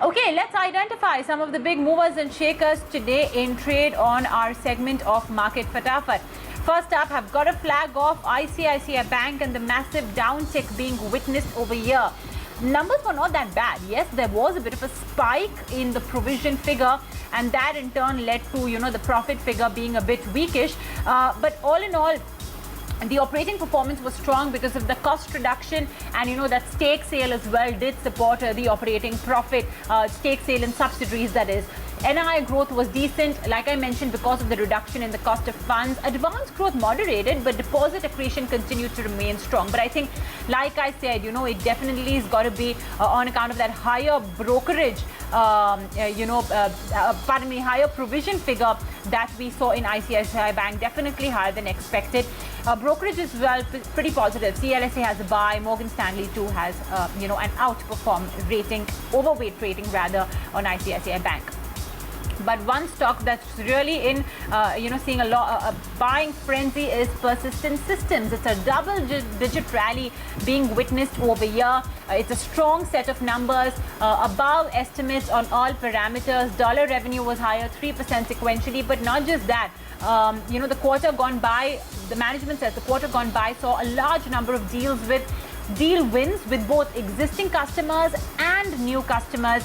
Okay, let's identify some of the big movers and shakers today in trade on our segment of Market Fatafat. First up, I've got a flag of ICICI Bank and the massive downtick being witnessed over here. Numbers were not that bad. Yes, there was a bit of a spike in the provision figure, and that in turn led to, the profit figure being a bit weakish. But all in all, the operating performance was strong because of the cost reduction, and that stake sale as well did support the operating profit, stake sale in subsidiaries, that is. NII growth was decent, like I mentioned, because of the reduction in the cost of funds. Advance growth moderated, but deposit accretion continued to remain strong. But I think, like I said, it definitely has got to be on account of that higher brokerage, higher provision figure that we saw in ICICI Bank, definitely higher than expected. Brokerage as well, pretty positive. CLSA has a buy, Morgan Stanley too has, an outperform rating, overweight rating rather, on ICICI Bank. But one stock that's really in, seeing a buying frenzy is Persistent Systems. It's a double-digit rally being witnessed over here. It's a strong set of numbers, above estimates on all parameters. Dollar revenue was higher 3% sequentially, but not just that. The quarter gone by, the management says the quarter gone by saw a large number of deal wins with both existing customers and new customers,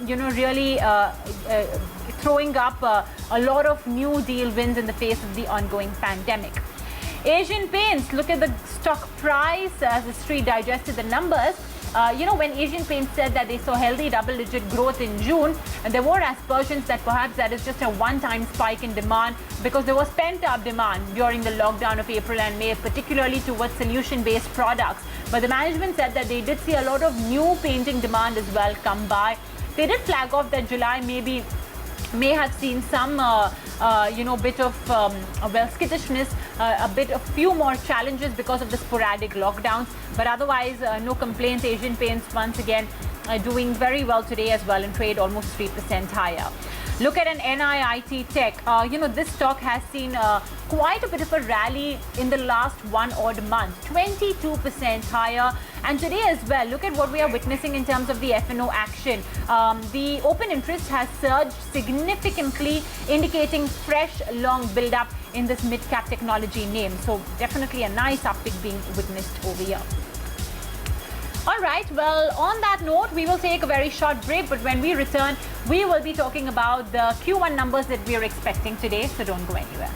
really throwing up a lot of new deal wins in the face of the ongoing pandemic. Asian Paints, look at the stock price as the street digested the numbers. When Asian Paints said that they saw healthy double-digit growth in June, and there were aspersions that perhaps that is just a one-time spike in demand because there was pent-up demand during the lockdown of April and May, particularly towards solution-based products. But the management said that they did see a lot of new painting demand as well come by. They did flag off that July may have seen some, bit of, skittishness, a few more challenges because of the sporadic lockdowns. But otherwise, no complaints. Asian Paints, once again, doing very well today as well in trade, almost 3% higher. Look at an NIIT Tech. This stock has seen quite a bit of a rally in the last one odd month, 22% higher. And today as well, look at what we are witnessing in terms of the F&O action. The open interest has surged significantly, indicating fresh long build-up in this mid-cap technology name. So definitely a nice uptick being witnessed over here. All right, well, on that note, we will take a very short break, but when we return, we will be talking about the Q1 numbers that we are expecting today, so don't go anywhere.